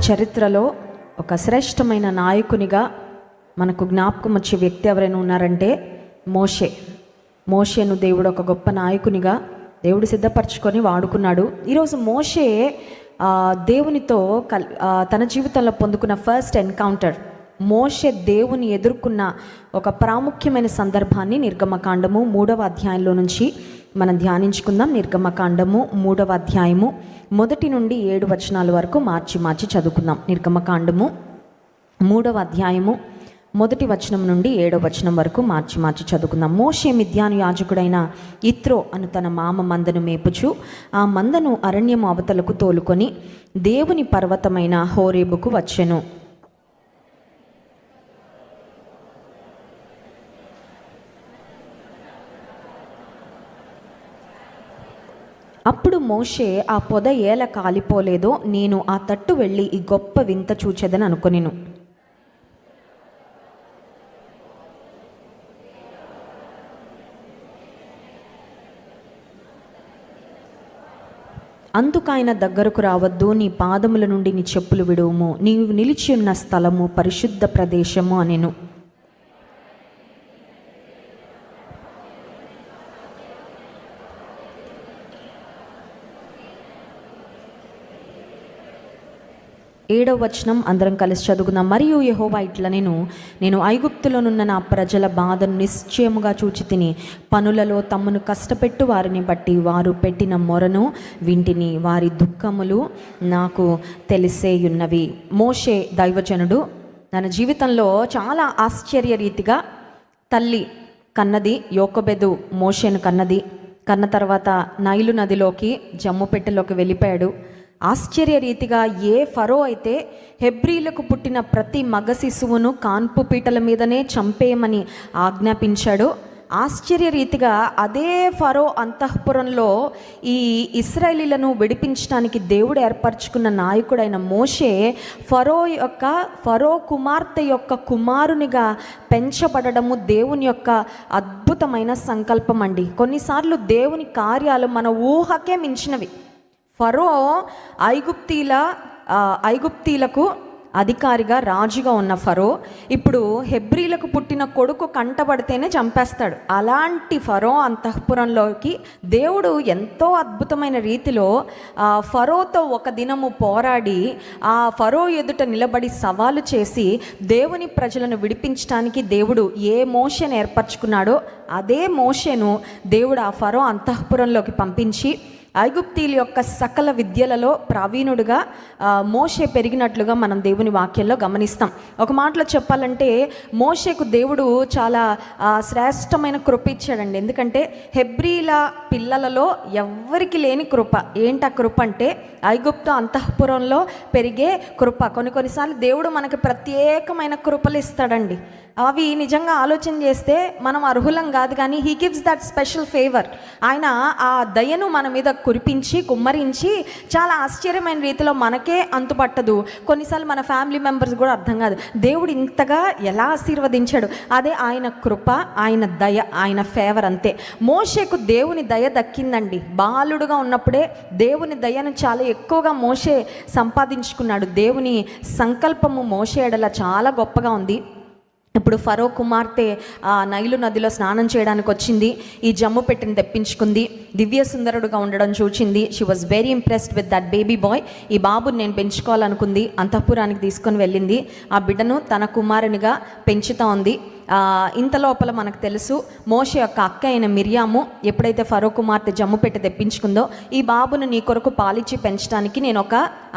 చరిత్రలో ఒక శ్రేష్టమైన నాయకునిగా మనకు జ్ఞాపకం వచ్చే వ్యక్తి ఎవరైనా ఉన్నారంటే మోషేను దేవుడు ఒక గొప్ప నాయకునిగా దేవుడు సిద్ధపరచుకొని వాడుకున్నాడు. ఈరోజు మోషే దేవునితో తన జీవితంలో పొందుకున్న ఫస్ట్ ఎన్కౌంటర్, మోషే దేవుని ఎదుర్కొన్న ఒక ప్రాముఖ్యమైన సందర్భాన్ని నిర్గమకాండము 3వ అధ్యాయంలో నుంచి మనం ధ్యానించుకుందాం. నిర్గమకాండము 3వ అధ్యాయము 1 నుండి 7 వచనాల వరకు మార్చి చదువుకుందాం. నిర్గమకాండము 3వ అధ్యాయము 1 వచనం నుండి 7వ వచనం వరకు మార్చి చదువుకుందాం. మోషే మిద్యాను యాజకుడైన ఇత్రో అను తన మామ మందను మేపుచు ఆ మందను అరణ్యము అవతలకు తోలుకొని దేవుని పర్వతమైన హోరేబుకు వచ్చెను. అప్పుడు మోషే ఆ పొద ఏల కాలిపోలేదో నేను ఆ తట్టు వెళ్ళి ఈ గొప్ప వింత చూచెదని అనుకొనిను. అందుకైన దగ్గరకు రావద్దు, నీ పాదముల నుండి నీ చెప్పులు విడువుము, నీవు నిలిచి ఉన్న స్థలము పరిశుద్ధ ప్రదేశము అనెను. ఏడవ వచనం అందరం కలిసి చదువుకుందాం. మరియు యెహోవా ఇట్లా నేను ఐగుప్తులోనున్న నా ప్రజల బాధను నిశ్చయముగా చూచి తిని పనులలో తమ్మును కష్టపెట్టు వారిని బట్టి వారు పెట్టిన మొరను వింటిని, వారి దుఃఖములు నాకు తెలిసేయున్నవి. మోషే దైవజనుడు తన జీవితంలో చాలా ఆశ్చర్య రీతిగా తల్లి కన్నది, యోకోబెదు మోషేను కన్న తర్వాత నైలు నదిలోకి జమ్ముపెట్టెలోకి వెళ్ళిపోయాడు. ఆశ్చర్య రీతిగా ఏ ఫరో అయితే హెబ్రీలకు పుట్టిన ప్రతి మగ శిశువును కాన్పు పీటల మీదనే చంపేయమని ఆజ్ఞాపించాడో, ఆశ్చర్య రీతిగా అదే ఫరో అంతఃపురంలో ఈ ఇశ్రాయేలీలను విడిపించడానికి దేవుడు ఏర్పరచుకున్న నాయకుడైన మోషే ఫరో కుమార్తె యొక్క కుమారునిగా పెంచబడము దేవుని యొక్క అద్భుతమైన సంకల్పం అండి. కొన్నిసార్లు దేవుని కార్యాలు మన ఊహకే మించినవి. ఫరో ఐగుప్తీలకు అధికారిగా రాజుగా ఉన్న ఫరో ఇప్పుడు హెబ్రీలకు పుట్టిన కొడుకు కంటబడితేనే చంపేస్తాడు. అలాంటి ఫరో అంతఃపురంలోకి దేవుడు ఎంతో అద్భుతమైన రీతిలో ఫరోతో ఒక దినము పోరాడి ఆ ఫరో ఎదుట నిలబడి సవాలు చేసి దేవుని ప్రజలను విడిపించడానికి దేవుడు ఏ మోషేను ఏర్పరచుకున్నాడో అదే మోషేను దేవుడు ఆ ఫరో అంతఃపురంలోకి పంపించి ఐగుప్తీల యొక్క సకల విద్యలలో ప్రావీణుడిగా మోషే పెరిగినట్లుగా మనం దేవుని వాక్యంలో గమనిస్తాం. ఒక మాటలో చెప్పాలంటే మోషేకు దేవుడు చాలా శ్రేష్టమైన కృప ఇచ్చాడండి. ఎందుకంటే హెబ్రీల పిల్లలలో ఎవ్వరికి లేని కృప. ఏంటి ఆ కృప అంటే ఐగుప్తు అంతఃపురంలో పెరిగే కృప. కొన్నిసార్లు దేవుడు మనకి ప్రత్యేకమైన కృపలు ఇస్తాడండి. అవి నిజంగా ఆలోచన చేస్తే మనం అర్హులం కాదు, కానీ he gives that special favour. ఆయన ఆ దయను మన మీద కుమ్మరించి చాలా ఆశ్చర్యమైన రీతిలో మనకే అంతుపట్టదు. కొన్నిసార్లు మన ఫ్యామిలీ మెంబర్స్ కూడా అర్థం కాదు దేవుడు ఇంతగా ఎలా ఆశీర్వదించాడు. అదే ఆయన కృప, ఆయన దయ, ఆయన ఫేవర్ అంతే. మోషేకు దేవుని దయ దక్కిందండి. బాలుడుగా ఉన్నప్పుడే దేవుని దయను చాలా ఎక్కువగా మోషే సంపాదించుకున్నాడు. దేవుని సంకల్పము మోషే ఎడల చాలా గొప్పగా ఉంది. ఇప్పుడు ఫరో కుమార్తె నైలు నదిలో స్నానం చేయడానికి వచ్చింది. ఈ జమ్ము పెట్టిని తెప్పించుకుంది. దివ్య సుందరుడుగా ఉండడం చూచింది. She was very impressed with that baby boy. ఈ బాబుని నేను పెంచుకోవాలనుకుంది. అంతఃపురానికి తీసుకొని వెళ్ళింది. ఆ బిడ్డను తన కుమారునిగా పెంచుతూ ఉంది. ఇంత లోపల మనకు తెలుసు మోషే యొక్క అక్క అయిన మిరియాము ఎప్పుడైతే ఫరో కుమార్తె జమ్ము పెట్టి తెప్పించుకుందో, ఈ బాబును నీ కొరకు పాలిచ్చి పెంచడానికి నేను ఒక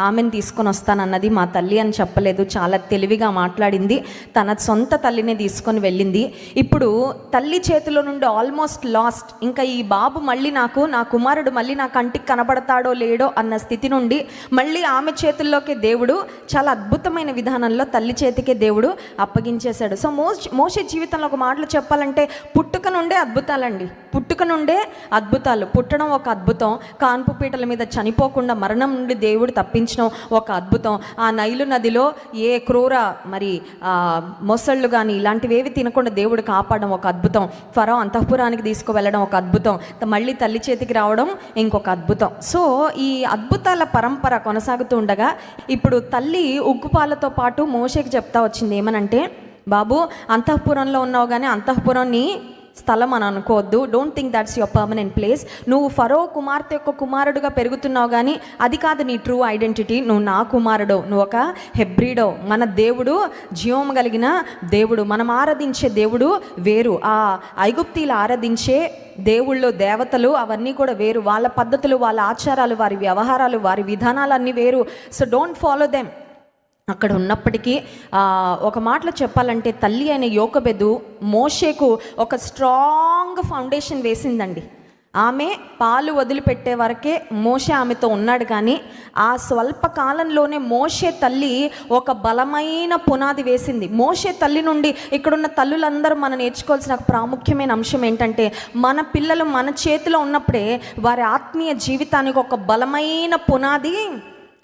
ఆమెను తీసుకొని వస్తానన్నది. మా తల్లి అని చెప్పలేదు, చాలా తెలివిగా మాట్లాడింది. తన సొంత తల్లినే తీసుకొని వెళ్ళింది. ఇప్పుడు తల్లి చేతిలో నుండి ఆల్మోస్ట్ లాస్ట్. ఇంకా ఈ బాబు మళ్ళీ నా కుమారుడు మళ్ళీ నా కంటికి కనబడతాడో లేడో అన్న స్థితి నుండి మళ్ళీ ఆమె చేతుల్లోకే దేవుడు చాలా అద్భుతమైన విధానంలో తల్లి చేతికే దేవుడు అప్పగించేశాడు. సో మోషే మోషే జీవితంలో ఒక మాటలు చెప్పాలంటే పుట్టుక నుండే అద్భుతాలండి. పుట్టుక నుండే అద్భుతాలు. పుట్టడం ఒక అద్భుతం, కాన్పు పీటల మీద చనిపోకుండా మరణం నుండి దేవుడు తప్పించడం ఒక అద్భుతం, ఆ నైలు నదిలో ఏ క్రూర మరి మొసళ్ళు కానీ ఇలాంటివేవి తినకుండా దేవుడు కాపాడడం ఒక అద్భుతం, ఫరో అంతఃపురానికి తీసుకువెళ్ళడం ఒక అద్భుతం, మళ్ళీ తల్లి చేతికి రావడం ఇంకొక అద్భుతం. సో ఈ అద్భుతాల పరంపర కొనసాగుతూ ఉండగా ఇప్పుడు తల్లి ఉగ్గుపాలతో పాటు మోషేకి చెప్తా వచ్చింది ఏమనంటే, బాబు అంతఃపురంలో ఉన్నావు కానీ అంతఃపురాన్ని స్థలం అని అనుకోవద్దు, don't think that's your permanent place. నువ్వు ఫరో కుమార్తె యొక్క కుమారుడుగా పెరుగుతున్నావు కానీ అది కాదు నీ ట్రూ ఐడెంటిటీ. నువ్వు నా కుమారుడు, నువ్వు ఒక హెబ్రీడో. మన దేవుడు జీవం కలిగిన దేవుడు, మనం ఆరాధించే దేవుడు వేరు. ఆ ఐగుప్తీలు ఆరాధించే దేవుళ్ళు దేవతలు అవన్నీ కూడా వేరు, వాళ్ళ పద్ధతులు, వాళ్ళ ఆచారాలు, వారి వ్యవహారాలు, వారి విధానాలు అన్నీ వేరు. So don't follow them. అక్కడ ఉన్నప్పటికీ ఒక మాటలో చెప్పాలంటే తల్లి అయిన యోకెబెదు మోషేకు ఒక స్ట్రాంగ్ ఫౌండేషన్ వేసిందండి. ఆమె పాలు వదిలిపెట్టే వరకే మోషే ఆమెతో ఉన్నాడు, కానీ ఆ స్వల్ప కాలంలోనే మోషే తల్లి ఒక బలమైన పునాది వేసింది. మోషే తల్లి నుండి ఇక్కడున్న తల్లులందరూ మనం నేర్చుకోవాల్సిన ప్రాముఖ్యమైన అంశం ఏంటంటే, మన పిల్లలు మన చేతిలో ఉన్నప్పుడే వారి ఆత్మీయ జీవితానికి ఒక బలమైన పునాది.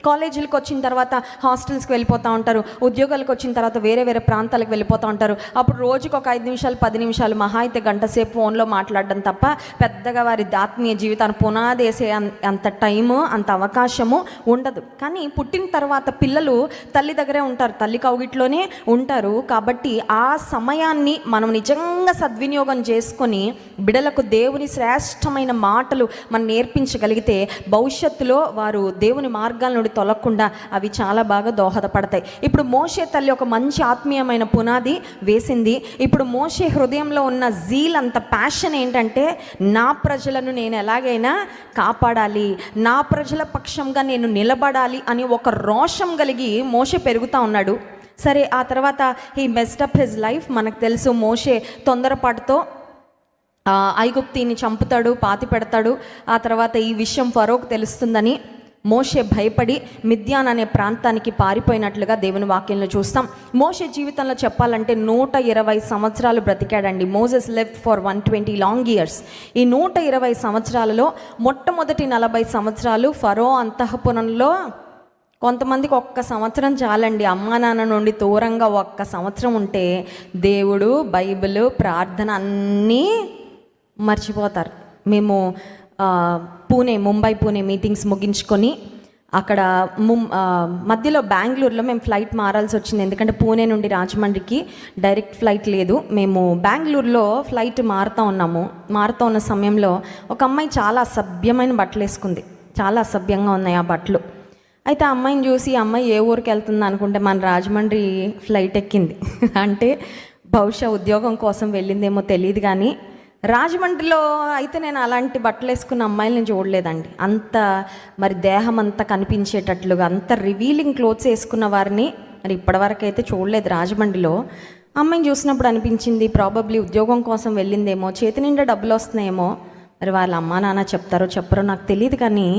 కాలేజీలకు వచ్చిన తర్వాత హాస్టల్స్కి వెళ్ళిపోతూ ఉంటారు, ఉద్యోగాలకు వచ్చిన తర్వాత వేరే వేరే ప్రాంతాలకు వెళ్ళిపోతూ ఉంటారు. అప్పుడు రోజుకు ఒక 5 నిమిషాలు 10 నిమిషాలు మహా అయితే గంట సేపు ఫోన్లో మాట్లాడడం తప్ప పెద్దగా వారి ఆత్మీయ జీవితాన్ని పునాది వేసే అంత టైము, అంత అవకాశము ఉండదు. కానీ పుట్టిన తర్వాత పిల్లలు తల్లి దగ్గరే ఉంటారు, తల్లి కౌగిట్లోనే ఉంటారు. కాబట్టి ఆ సమయాన్ని మనం నిజంగా సద్వినియోగం చేసుకొని బిడ్డలకు దేవుని శ్రేష్టమైన మాటలు మనం నేర్పించగలిగితే భవిష్యత్తులో వారు దేవుని మార్గాల నుండి తొలగకుండా అవి చాలా బాగా దోహదపడతాయి. ఇప్పుడు మోషే తల్లి ఒక మంచి ఆత్మీయమైన పునాది వేసింది. ఇప్పుడు మోషే హృదయంలో ఉన్న జీల్, అంత ప్యాషన్ ఏంటంటే, నా ప్రజలను నేను ఎలాగైనా కాపాడాలి, నా ప్రజల పక్షంగా నేను నిలబడాలి అని ఒక రోషం కలిగి మోషే పెరుగుతూ ఉన్నాడు. సరే, ఆ తర్వాత he messed up his life. మనకు తెలుసు మోషే తొందరపాటుతో ఐగుప్తీని చంపుతాడు, పాతి పెడతాడు. ఆ తర్వాత ఈ విషయం ఫరోకు తెలుస్తుందని మోషే భయపడి మిద్యాన్ అనే ప్రాంతానికి పారిపోయినట్లుగా దేవుని వాక్యంలో చూస్తాం. మోషే జీవితంలో చెప్పాలంటే 120 సంవత్సరాలు బ్రతికాడండి. Moses lived for 120 long years. ఈ 120 సంవత్సరాలలో మొట్టమొదటి 40 సంవత్సరాలు ఫరో అంతఃపురంలో. కొంతమందికి 1 సంవత్సరం చాలండి, అమ్మా నాన్న నుండి దూరంగా 1 సంవత్సరం ఉంటే దేవుడు, బైబిల్, ప్రార్థన అన్నీ మర్చిపోతారు. మేము ముంబై పూణే మీటింగ్స్ ముగించుకొని అక్కడ మధ్యలో బెంగళూరులో మేము ఫ్లైట్ మారాల్సి వచ్చింది. ఎందుకంటే పూణే నుండి రాజమండ్రికి డైరెక్ట్ ఫ్లైట్ లేదు. మేము బెంగళూరులో ఫ్లైట్ మారుతూ ఉన్న సమయంలో ఒక అమ్మాయి చాలా అసభ్యమైన బట్టలు వేసుకుంది. చాలా అసభ్యంగా ఉన్నాయి ఆ బట్టలు. అయితే ఆ అమ్మాయిని చూసి ఆ అమ్మాయి ఏ ఊరికి వెళ్తుంది అనుకుంటే మన రాజమండ్రి ఫ్లైట్ ఎక్కింది. అంటే బహుశా ఉద్యోగం కోసం వెళ్ళిందేమో తెలియదు, కానీ రాజమండ్రిలో అయితే నేను అలాంటి బట్టలు వేసుకున్న అమ్మాయిలను చూడలేదండి. అంత మరి దేహం అంతా కనిపించేటట్లుగా అంత రివీలింగ్ క్లోత్స్ వేసుకున్న వారిని మరి ఇప్పటివరకు అయితే చూడలేదు రాజమండ్రిలో. అమ్మాయిని చూసినప్పుడు అనిపించింది ప్రాబబ్లీ ఉద్యోగం కోసం వెళ్ళిందేమో, చేతి నిండా డబ్బులు వస్తున్నాయేమో. మరి వాళ్ళ అమ్మా నాన్న చెప్తారో చెప్పరో నాకు తెలియదు, కానీ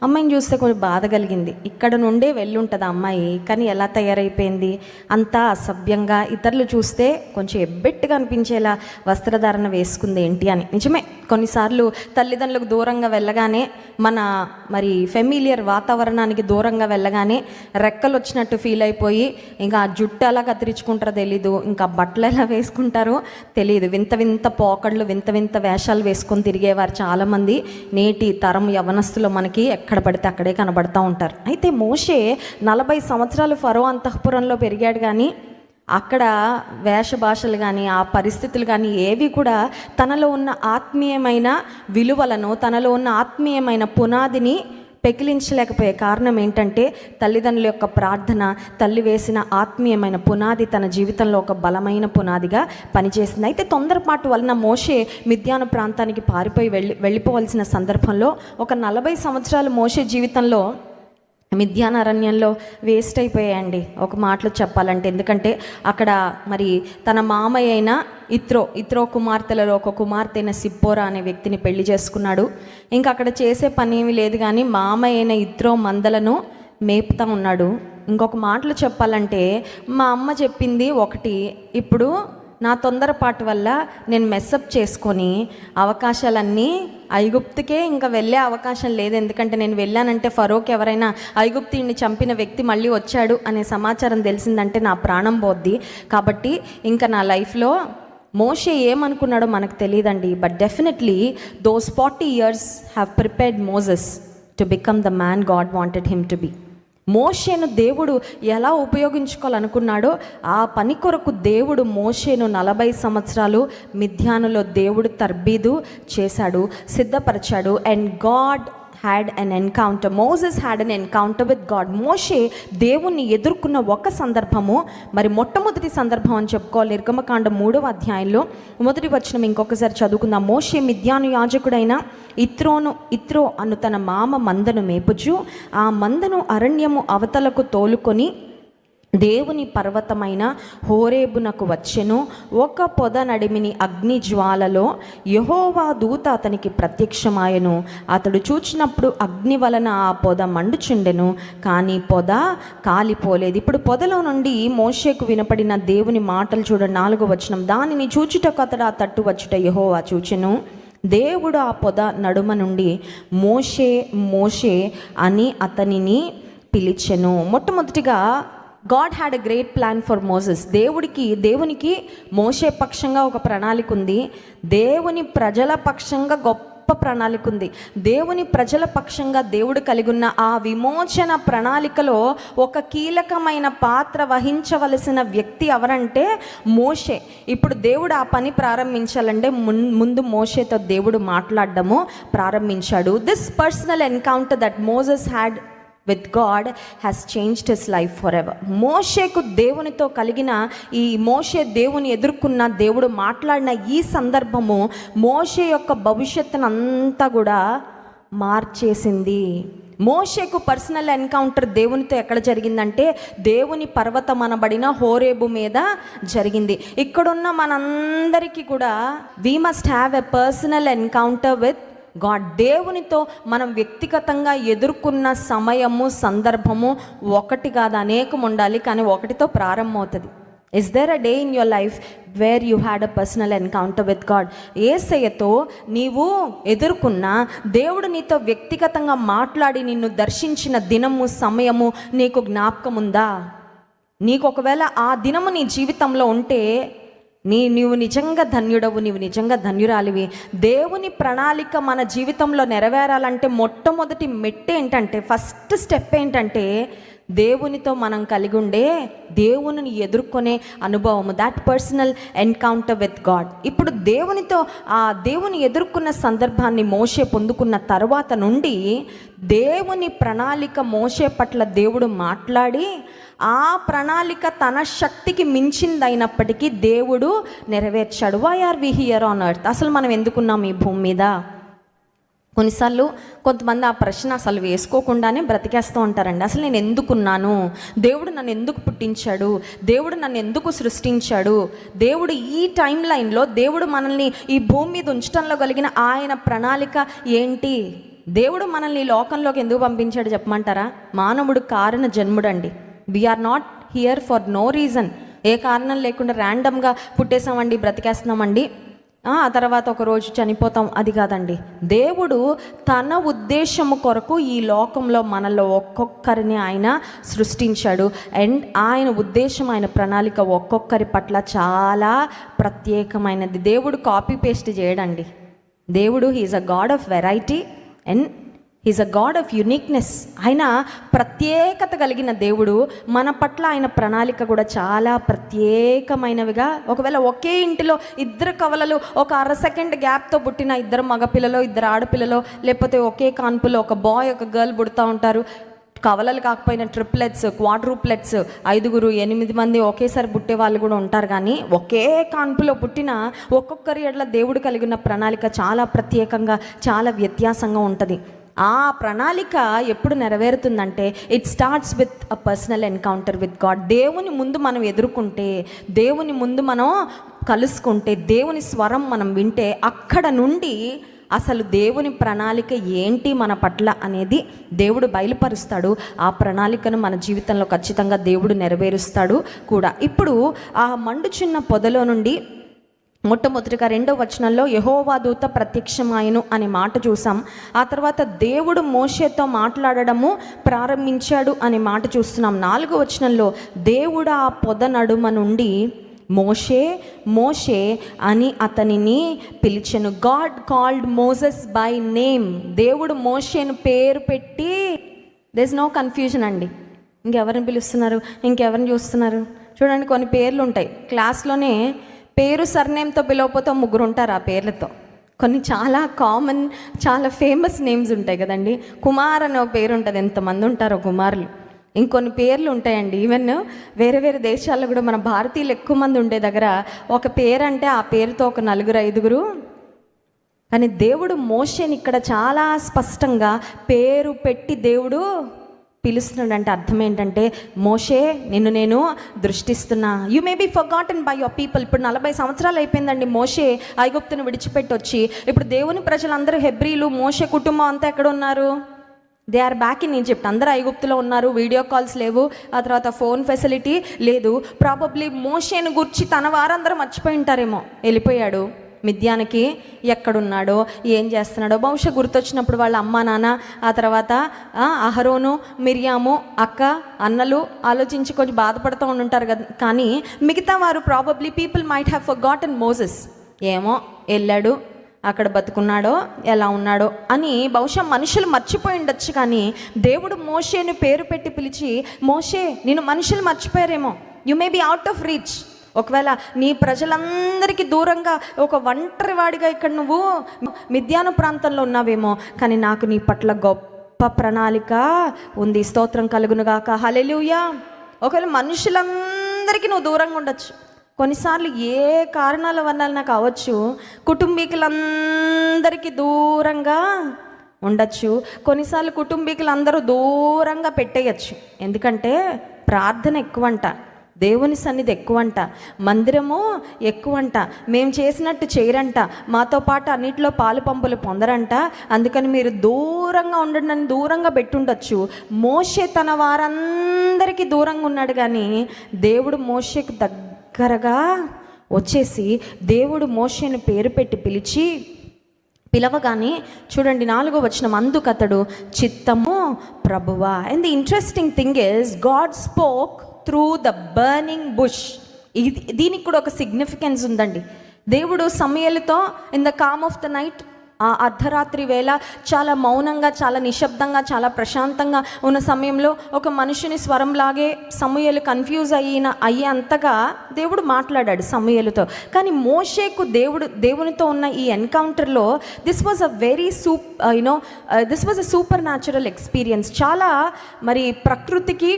అమ్మాయిని చూస్తే కొంచెం బాధ కలిగింది. ఇక్కడ నుండే వెళ్ళుంటుంది ఆ అమ్మాయి, కానీ ఎలా తయారైపోయింది, అంతా అసభ్యంగా, ఇతరులు చూస్తే కొంచెం ఎబ్బెట్టుగా అనిపించేలా వస్త్రధారణ వేసుకుంది ఏంటి అని. నిజమే, కొన్నిసార్లు తల్లిదండ్రులకు దూరంగా వెళ్ళగానే, మన మరి ఫెమిలియర్ వాతావరణానికి దూరంగా వెళ్ళగానే రెక్కలు వచ్చినట్టు ఫీల్ అయిపోయి ఇంకా ఆ జుట్టు ఎలా కత్తిరించుకుంటారో తెలీదు, ఇంకా బట్టలు ఎలా వేసుకుంటారో తెలియదు. వింత వింత పోకళ్ళు, వింత వింత వేషాలు వేసుకొని తిరిగేవారు చాలామంది నేటి తరం యవనస్తులు మనకి ఎక్కడ పడితే అక్కడే కనబడుతూ ఉంటారు. అయితే మోషే 40 సంవత్సరాలు ఫరో అంతఃపురంలో పెరిగాడు, కానీ అక్కడ వేష భాషలు కానీ ఆ పరిస్థితులు కానీ ఏవి కూడా తనలో ఉన్న ఆత్మీయమైన విలువలను, తనలో ఉన్న ఆత్మీయమైన పునాదిని పెకిలించలేకపోయే కారణం ఏంటంటే తల్లిదండ్రుల యొక్క ప్రార్థన, తల్లి వేసిన ఆత్మీయమైన పునాది తన జీవితంలో ఒక బలమైన పునాదిగా పనిచేసింది. అయితే తొందరపాటు వలన మోషే మిద్యాను ప్రాంతానికి పారిపోయి వెళ్ళిపోవాల్సిన సందర్భంలో ఒక 40 సంవత్సరాలు మోషే జీవితంలో మిద్యాన్ అరణ్యంలో వేస్ట్ అయిపోయాయండి ఒక మాటలో చెప్పాలంటే. ఎందుకంటే అక్కడ మరి తన మామయ్య అయిన ఇత్రో కుమార్తెలలో ఒక కుమార్తె అయిన సిప్పోరా అనే వ్యక్తిని పెళ్లి చేసుకున్నాడు. ఇంకా అక్కడ చేసే పని ఏమీ లేదు, కానీ మామయ్య అయిన ఇత్రో మందలను మేపుతా ఉన్నాడు. ఇంకొక మాటలో చెప్పాలంటే మా అమ్మ చెప్పింది ఒకటి, ఇప్పుడు నా తొందరపాటు వల్ల నేను మెస్అప్ చేసుకొని అవకాశాలన్నీ ఐగుప్తుకే ఇంకా వెళ్ళే అవకాశం లేదు. ఎందుకంటే నేను వెళ్ళానంటే ఫరోకి ఎవరైనా ఐగుప్తుని చంపిన వ్యక్తి మళ్ళీ వచ్చాడు అనే సమాచారం తెలిసిందంటే నా ప్రాణం పోద్ది. కాబట్టి ఇంకా నా లైఫ్లో మోషే ఏమనుకున్నాడో మనకు తెలియదండి. But definitely those 40 years have prepared Moses to become the man God wanted him to be. మోషేను దేవుడు ఎలా ఉపయోగించుకోవాలనుకున్నాడో ఆ పని కొరకు దేవుడు మోషేను 40 సంవత్సరాలు మిద్యానులో దేవుడు తర్బీదు చేశాడు, సిద్ధపరిచాడు. And God had an encounter. Moses had an encounter with God. మోషే దేవుణ్ణి ఎదుర్కొన్న ఒక సందర్భము, మరి మొట్టమొదటి సందర్భం అని చెప్పుకోవాలి. నిర్గమకాండం 3వ అధ్యాయంలో 1వ వచనం ఇంకొకసారి చదువుకుందాం. మోషే మిద్యాను యాజకుడైన ఇత్రో అను తన మామ మందను మేపుచు ఆ మందను అరణ్యము అవతలకు తోలుకొని దేవుని పర్వతమైన హోరేబునకు వచ్చెను. ఒక పొద నడిమిని అగ్ని జ్వాలలో యెహోవా దూత అతనికి ప్రత్యక్షమాయెను. అతడు చూచినప్పుడు అగ్ని వలన ఆ పొద మండుచుండెను, కానీ పొద కాలిపోలేదు. ఇప్పుడు పొదలో నుండి మోషేకు వినపడిన దేవుని మాటలు చూడండి. 4వ వచనం. దానిని చూచుటకు అతడు ఆ తట్టు వచ్చుట యెహోవా చూచెను. దేవుడు ఆ పొద నడుమ నుండి మోషే మోషే అని అతనిని పిలిచెను. మొట్టమొదటిగా God had a great plan for Moses. దేవునికి మోషే పక్షంగా ఒక ప్రణాళిక ఉంది. దేవుని ప్రజల పక్షంగా గొప్ప ప్రణాళిక ఉంది. దేవుని ప్రజల పక్షంగా దేవుడు కలిగి ఉన్న ఆ విమోచన ప్రణాళికలో ఒక కీలకమైన పాత్ర వహించవలసిన వ్యక్తి ఎవరంటే మోషే. ఇప్పుడు దేవుడు ఆ పని ప్రారంభించాలంటే ముందు మోషేతో దేవుడు మాట్లాడడము ప్రారంభించాడు. This personal encounter that Moses had with God has changed his life forever. మోషేకు దేవునితో కలిగిన ఈ మోషే దేవుని ఎదుర్కొన్న దేవుడు మాట్లాడిన ఈ సందర్భము మోషే యొక్క భవిష్యత్తును అంతా కూడా మార్చేసింది. మోషేకు పర్సనల్ ఎన్కౌంటర్ దేవునితో ఎక్కడ జరిగిందంటే దేవుని పర్వతం అనబడిన హోరేబు మీద జరిగింది. ఇక్కడున్న మనందరికీ కూడా we must have a personal encounter with God. దేవునితో మనం వ్యక్తిగతంగా ఎదుర్కొన్న సమయము సందర్భము ఒకటి కాదు, అనేకం ఉండాలి, కానీ ఒకటితో ప్రారంభమవుతుంది. Is there a day in your life where you had a personal encounter with God? యేసయ్యతో నీవు ఎదుర్కొన్న దేవుడు నీతో వ్యక్తిగతంగా మాట్లాడి నిన్ను దర్శించిన దినము సమయము నీకు జ్ఞాపకం ఉందా? నీకు ఒకవేళ ఆ దినము నీ జీవితంలో ఉంటే నీవు నిజంగా ధన్యుడవు, నీవు నిజంగా ధన్యురాలివి. దేవుని ప్రణాళిక మన జీవితంలో నెరవేరాలంటే మొట్టమొదటి మెట్టు ఏంటంటే, ఫస్ట్ స్టెప్ ఏంటంటే దేవునితో మనం కలిగి ఉండే దేవుని ఎదుర్కొనే అనుభవము, that personal encounter with God. ఇప్పుడు దేవునితో ఆ దేవుని ఎదుర్కొన్న సందర్భాన్ని మోషే పొందుకున్న తర్వాత నుండి దేవుని ప్రణాళిక మోషే పట్ల దేవుడు మాట్లాడి ఆ ప్రణాళిక తన శక్తికి మించిందైనప్పటికీ దేవుడు నెరవేర్చాడు. Why are we here on earth? అసలు మనం ఎందుకున్నాం ఈ భూమి మీద? కొన్నిసార్లు కొంతమంది ఆ ప్రశ్న అసలు వేసుకోకుండానే బ్రతికేస్తూ ఉంటారండి. అసలు నేను ఎందుకున్నాను? దేవుడు నన్ను ఎందుకు పుట్టించాడు? దేవుడు నన్ను ఎందుకు సృష్టించాడు? దేవుడు ఈ టైం లైన్లో దేవుడు మనల్ని ఈ భూమి మీద ఉంచడంలో కలిగిన ఆయన ప్రణాళిక ఏంటి? దేవుడు మనల్ని ఈ లోకంలోకి ఎందుకు పంపించాడు చెప్పమంటారా? మానవుడు కారణ జన్ముడండి. We are not here for no reason. ఏ కారణం లేకుండా ర్యాండమ్గా పుట్టేసామండి, బ్రతికేస్తున్నామండి, ఆ తర్వాత ఒక రోజు చనిపోతాం, అది కాదండి. దేవుడు తన ఉద్దేశము కొరకు ఈ లోకంలో మనలో ఒక్కొక్కరిని ఆయన సృష్టించాడు. అండ్ ఆయన ఉద్దేశం, ఆయన ప్రణాళిక ఒక్కొక్కరి పట్ల చాలా ప్రత్యేకమైనది. దేవుడు కాపీ పేస్ట్ చేయడండి. దేవుడు he is a God of variety and he is a God of uniqueness. ఆయన ప్రత్యేకత కలిగిన దేవుడు. మన పట్ల ఆయన ప్రణాళిక కూడా చాలా ప్రత్యేకమైనవిగా. ఒకవేళ ఒకే ఇంటిలో ఇద్దరు కవలలు ఒక అర సెకండ్ గ్యాప్తో పుట్టిన ఇద్దరు మగపిల్లలో, ఇద్దరు ఆడపిల్లలో, లేకపోతే ఒకే కాన్పులో ఒక బాయ్ ఒక గర్ల్ పుడుతూ ఉంటారు. కవలలు కాకపోయినా ట్రిప్లెట్స్, క్వాడ్రూప్లెట్స్, 5, 8 మంది ఒకేసారి పుట్టే వాళ్ళు కూడా ఉంటారు. కానీ ఒకే కాన్పులో పుట్టిన ఒక్కొక్కరి ఎడల దేవుడు కలిగిన ప్రణాళిక చాలా ప్రత్యేకంగా, చాలా వ్యత్యాసంగా ఉంటుంది. ఆ ప్రణాళిక ఎప్పుడు నెరవేరుతుందంటే it starts with a personal encounter with God. దేవుని ముందు మనం ఎదుర్కొంటే, దేవుని ముందు మనం కలుసుకుంటే, దేవుని స్వరం మనం వింటే, అక్కడ నుండి అసలు దేవుని ప్రణాళిక ఏంటి మన పట్ల అనేది దేవుడు బయలుపరుస్తాడు. ఆ ప్రణాళికను మన జీవితంలో ఖచ్చితంగా దేవుడు నెరవేరుస్తాడు కూడా. ఇప్పుడు ఆ మండుచున్న పొదలో నుండి మొట్టమొదటిగా 2వ వచనంలో యెహోవా దూత ప్రత్యక్షమాయెను అనే మాట చూసాం. ఆ తర్వాత దేవుడు మోషేతో మాట్లాడడము ప్రారంభించాడు అనే మాట చూస్తున్నాం. 4వ వచనంలో దేవుడు ఆ పొద నడుమ నుండి మోషే మోషే అని అతనిని పిలిచెను. God called Moses by name. దేవుడు మోషేను పేరు పెట్టి, దేర్ ఇస్ నో కన్ఫ్యూజన్ అండి. ఇంకెవరిని పిలుస్తున్నారు, ఇంకెవరిని చూస్తున్నారు? చూడండి, కొన్ని పేర్లు ఉంటాయి క్లాస్లోనే, పేరు సర్నేమ్తో పిలవకపోతే 3 ఉంటారు ఆ పేర్లతో. కొన్ని చాలా కామన్, చాలా ఫేమస్ నేమ్స్ ఉంటాయి కదండి. కుమార్ అనే పేరు ఉంటుంది, ఎంతమంది ఉంటారో కుమారులు. ఇంకొన్ని పేర్లు ఉంటాయండి. ఈవెన్ వేరే వేరే దేశాల్లో కూడా మన భారతీయులు ఎక్కువ మంది ఉండే దగ్గర ఒక పేరు అంటే ఆ పేరుతో ఒక 4-5. కానీ దేవుడు మోషేని ఇక్కడ చాలా స్పష్టంగా పేరు పెట్టి దేవుడు పిలుస్తున్నాడు. అంటే అర్థం ఏంటంటే, మోషే నిన్ను నేను దృష్టిస్తున్నా. You may be forgotten by your people. ఇప్పుడు 40 సంవత్సరాలు అయిపోయిందండి మోషే ఐగుప్తును విడిచిపెట్టి వచ్చి. ఇప్పుడు దేవుని ప్రజలందరూ హెబ్రీలు, మోషే కుటుంబం అంతా ఎక్కడ ఉన్నారు? They are back in Egypt. అందరూ ఐగుప్తులో ఉన్నారు. వీడియో కాల్స్ లేవు, ఆ తర్వాత ఫోన్ ఫెసిలిటీ లేదు. ప్రాబబ్లీ మోషేను గురించి తన వారందరూ మర్చిపోయి ఉంటారేమో. వెళ్ళిపోయాడు మిద్యానికి, ఎక్కడున్నాడో ఏం చేస్తున్నాడో బహుశా గుర్తొచ్చినప్పుడు వాళ్ళ అమ్మ నాన్న, ఆ తర్వాత అహరోను, మిరియాము, అక్క, అన్నలు ఆలోచించి కొంచెం బాధపడుతూ ఉండుంటారు కదా. కానీ మిగతా వారు probably people might have forgotten Moses. ఏమో వెళ్ళాడు, అక్కడ బతుకున్నాడో ఎలా ఉన్నాడో అని బహుశా మనుషులు మర్చిపోయి ఉండొచ్చు. కానీ దేవుడు మోషేని పేరు పెట్టి పిలిచి, మోషే నిన్ను మనుషులు మర్చిపోయారేమో, you may be out of reach. ఒకవేళ నీ ప్రజలందరికీ దూరంగా ఒక ఒంటరి వాడిగా ఇక్కడ నువ్వు మిద్యాను ప్రాంతంలో ఉన్నావేమో, కానీ నాకు నీ పట్ల గొప్ప ప్రణాళిక ఉంది. స్తోత్రం కలుగునుగాక, హల్లెలూయా. ఒకవేళ మనుషులందరికీ నువ్వు దూరంగా ఉండొచ్చు. కొన్నిసార్లు ఏ కారణాల వల్ల కావచ్చు, కుటుంబీకులందరికీ దూరంగా ఉండొచ్చు. కొన్నిసార్లు కుటుంబీకులందరూ దూరంగా పెట్టేయచ్చు. ఎందుకంటే ప్రార్థన ఎక్కువంట, దేవుని సన్నిధి ఎక్కువంట, మందిరము ఎక్కువంట, మేము చేసినట్టు చేయరంట, మాతో పాటు అన్నిటిలో పాలు పంపులు పొందరంట. అందుకని మీరు దూరంగా ఉండండి అని దూరంగా పెట్టుండొచ్చు. మోషే తన వారందరికీ దూరంగా ఉన్నాడు, కానీ దేవుడు మోషేకి దగ్గరగా వచ్చేసి దేవుడు మోషేను పేరు పెట్టి పిలవగానే చూడండి 4వ వచనం, అందుకతడు చిత్తము ప్రభువా. And the interesting thing is God spoke through the burning bush. దీనికి కూడా ఒక సిగ్నిఫికెన్స్ ఉందండి. దేవుడు సమూయేలుతో in the calm of the night, ఆ అర్ధరాత్రి వేళ చాలా మౌనంగా, చాలా నిశ్శబ్దంగా, చాలా ఉన్న సమయంలో ఒక మనుషుని స్వరంలాగే సమూయేలు కన్ఫ్యూజ్ అయ్యేంతగా దేవుడు మాట్లాడాడు సమూయేలుతో. కానీ మోషేకు దేవునితో ఉన్న ఈ ఎన్కౌంటర్లో this was a very this was a super natural experience. చాలా మరి ప్రకృతికి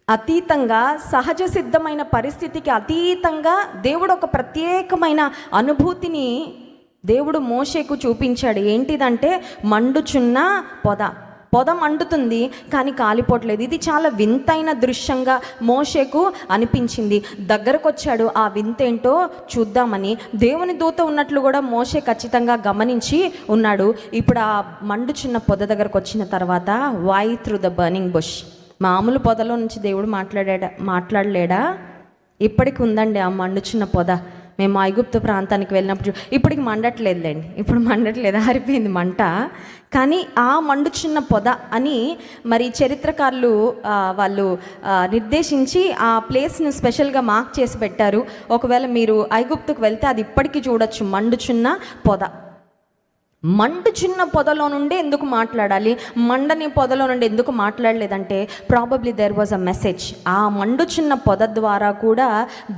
అతీతంగా, సహజ సిద్ధమైన పరిస్థితికి అతీతంగా దేవుడు ఒక ప్రత్యేకమైన అనుభూతిని దేవుడు మోషేకు చూపించాడు. ఏంటిదంటే మండుచున్న పొద మండుతుంది కానీ కాలిపోవట్లేదు. ఇది చాలా వింతైన దృశ్యంగా మోషేకు అనిపించింది. దగ్గరకు వచ్చాడు, ఆ వింతేంటో చూద్దామని. దేవుని దూత ఉన్నట్లు కూడా మోషే ఖచ్చితంగా గమనించి ఉన్నాడు. ఇప్పుడు ఆ మండుచున్న పొద దగ్గరకు వచ్చిన తర్వాత, why through the burning bush. మామూలు పొదలో నుంచి దేవుడు మాట్లాడలేడా? ఇప్పటికి ఉందండి ఆ మండుచున్న పొద. మేము ఐగుప్తు ప్రాంతానికి వెళ్ళినప్పుడు ఇప్పటికి మండట్లేదులేండి, ఇప్పుడు మండట్లేదు, ఆరిపోయింది మంట. కానీ ఆ మండుచున్న పొద అని మరి చరిత్రకారులు వాళ్ళు నిర్దేశించి ఆ ప్లేస్ని స్పెషల్గా మార్క్ చేసి పెట్టారు. ఒకవేళ మీరు ఐగుప్తుకు వెళ్తే అది ఇప్పటికీ చూడొచ్చు, మండుచున్న పొద. మండుచున్న పొదలో నుండి ఎందుకు మాట్లాడాలి, మండని పొదలో నుండి ఎందుకు మాట్లాడలేదంటే probably there was a message. ఆ మండుచున్న పొద ద్వారా కూడా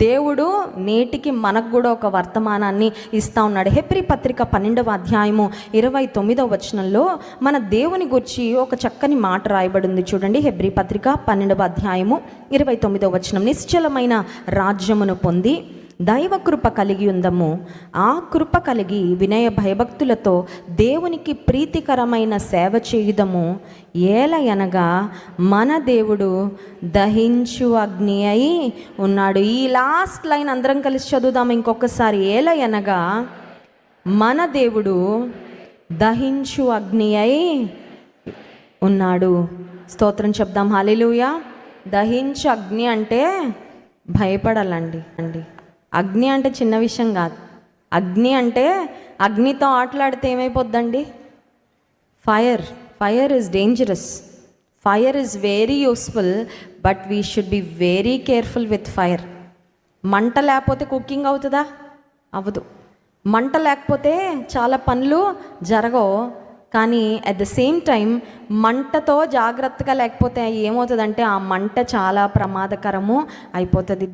దేవుడు నేటికి మనకు కూడా ఒక వర్తమానాన్ని ఇస్తూ ఉన్నాడు. హెబ్రీ పత్రిక 12వ అధ్యాయము 29వ వచనంలో మన దేవుని గురించి ఒక చక్కని మాట రాయబడింది. చూడండి, హెబ్రీ పత్రిక 12వ అధ్యాయము 29వ వచనం, నిశ్చలమైన రాజ్యమును పొంది దైవ కృప కలిగి ఉందము, ఆ కృప కలిగి వినయ భయభక్తులతో దేవునికి ప్రీతికరమైన సేవ చేయుదము. ఏలయనగా మన దేవుడు దహించు అగ్ని అయి ఉన్నాడు. ఈ లాస్ట్ లైన్ అందరం కలిసి చదువుదాం ఇంకొకసారి. ఏలయనగా మన దేవుడు దహించు అగ్ని అయి ఉన్నాడు. స్తోత్రం చెప్దాం. హల్లెలూయా. దహించు అగ్ని అంటే భయపడాలండి. అగ్ని అంటే చిన్న విషయం కాదు. అగ్ని అంటే అగ్నితో ఆటలాడితే ఏమైపోద్దండి? Fire is dangerous. Fire is very useful, but we should be very careful with fire. మంట లేకపోతే కుకింగ్ అవుతుందా? అవ్వదు. మంట లేకపోతే చాలా పనులు జరగవు. కానీ అట్ ద సేమ్ టైం మంటతో జాగ్రత్తగా లేకపోతే ఏమవుతుందంటే ఆ మంట చాలా ప్రమాదకరము అయిపోతుంది.